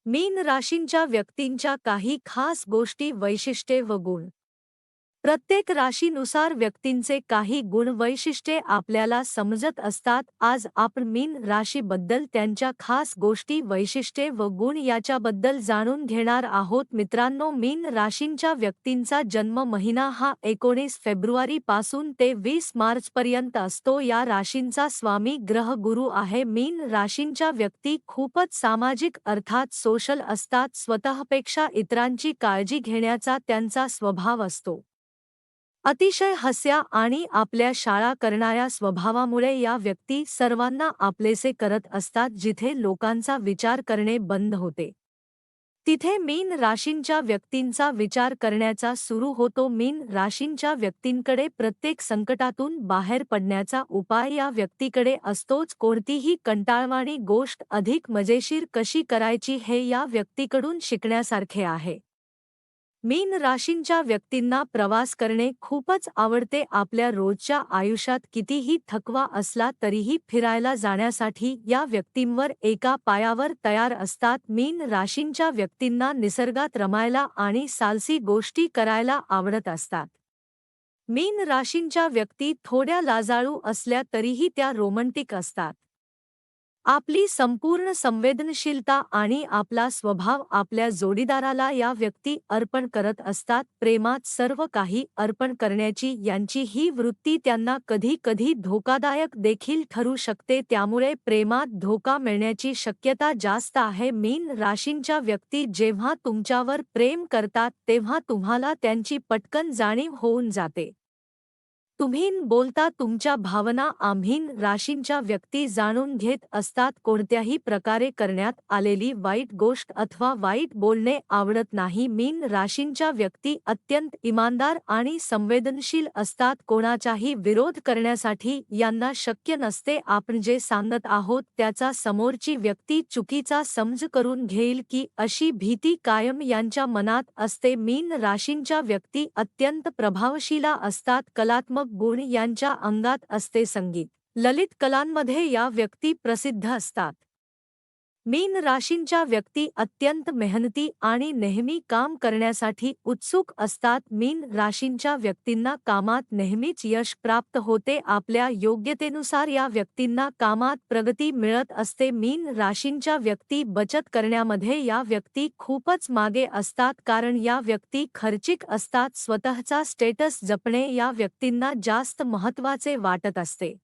मीन राशींच्या व्यक्तींच्या काही खास गोष्टी, वैशिष्ट्ये व गुण. प्रत्येक राशीनुसार व्यक्तींचे काही गुण वैशिष्ट्ये आपल्याला समजत असतात. आज आपण मीन राशीबद्दल, त्यांच्या खास गोष्टी, वैशिष्ट्ये व गुण याच्याबद्दल जाणून घेणार आहोत. मित्रांनो, मीन राशींच्या व्यक्तींचा जन्म महिना हा 19 फेब्रुवारी पासून ते 20 मार्च पर्यंत असतो. या राशींचा स्वामी ग्रह गुरु आहे. मीन राशींच्या व्यक्ती खूपच सामाजिक अर्थात सोशल असतात. स्वतःपेक्षा इतरांची काळजी घेण्याचा त्यांचा स्वभाव असतो. अतिशय हस्या आणि आपल्या शाळा करणाऱ्या स्वभावामुळे या व्यक्ती सर्वांना आपलेसे करत असतात. जिथे लोकांचा विचार करणे बंद होते, तिथे मीन राशींच्या व्यक्तींचा विचार करण्याचा सुरू होतो. मीन राशींच्या व्यक्तींकडे प्रत्येक संकटातून बाहेर पडण्याचा उपाय या व्यक्तीकडे असतोच. कोणतीही कंटाळवाणी गोष्ट अधिक मजेशीर कशी करायची हे या व्यक्तीकडून शिकण्यासारखे आहे. मीन राशींच्या व्यक्तींना प्रवास करणे खूपच आवडते. आपल्या रोजच्या आयुष्यात कितीही थकवा असला तरीही फिरायला जाण्यासाठी या व्यक्तींवर एका पायावर तयार असतात. मीन राशींच्या व्यक्तींना निसर्गात रमायला आणि साहसी गोष्टी करायला आवडत असतात. मीन राशींच्या व्यक्ती थोड्या लाजाळू असल्या तरीही त्या रोमंटिक असतात. आपली संपूर्ण संवेदनशीलता आणि आपला स्वभाव आपल्या जोडीदाराला या व्यक्ती अर्पण करत असतात. प्रेमात सर्व काही अर्पण करण्याची यांची ही वृत्ती त्यांना कधी-कधी धोकादायक देखील ठरू शकते. त्यामुळे प्रेमात धोका मिळण्याची शक्यता जास्त आहे. मीन राशींच्या व्यक्ती जेव्हा तुमच्यावर प्रेम करतात तेव्हा तुम्हाला त्यांची पटकन जाणीव होऊन जाते. तुम्हीन बोलता तुमच्या भावना. आम्हीन राशींच्या व्यक्ती जाणून घेत असतात. कोणत्याही प्रकारे करण्यात आलेली वाईट गोष्ट अथवा वाईट बोलणे आवडत नाही. मीन राशींच्या व्यक्ती अत्यंत इमानदार आणि संवेदनशील असतात. कोणाचाही विरोध करण्यासाठी यांना शक्य नसते. आपण जे सांगत आहोत त्याचा समोरची व्यक्ती चुकीचा समज करून घेईल की अशी भीती कायम यांच्या मनात असते. मीन राशींच्या व्यक्ती अत्यंत प्रभावशील असतात. कलात्मक गुण यांच्या अंगात असते. संगीत, ललित कलांमध्ये या व्यक्ती प्रसिद्ध असतात. मीन राशींच्या व्यक्ती अत्यंत मेहनती आणि नेहमी काम करण्यासाठी उत्सुक असतात. मीन राशींच्या व्यक्तींना कामात नेहमीच यश प्राप्त होते. आपल्या योग्यतेनुसार या व्यक्तींना कामात प्रगती मिळत असते. मीन राशींच्या व्यक्ती बचत करण्यामध्ये या व्यक्ती खूपच मागे असतात, कारण या व्यक्ती खर्चिक असतात. स्वतःचा स्टेटस जपणे या व्यक्तींना जास्त महत्त्वाचे वाटत असते.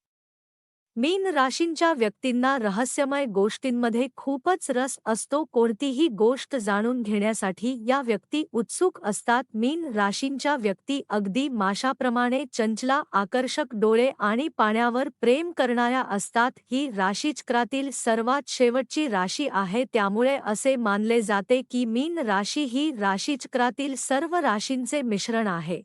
मीन राशींच्या व्यक्तींना रहस्यमय गोष्टींमध्ये खूपच रस असतो. कोणतीही गोष्ट जाणून घेण्यासाठी या व्यक्ती उत्सुक असतात. मीन राशींच्या व्यक्ती अगदी माशाप्रमाणे चंचल, आकर्षक डोळे आणि पाण्यावर प्रेम करणाऱ्या असतात. ही राशीचक्रातील सर्वात शेवटची राशी आहे. त्यामुळे असे मानले जाते की मीन राशी ही राशीचक्रातील सर्व राशींचे मिश्रण आहे.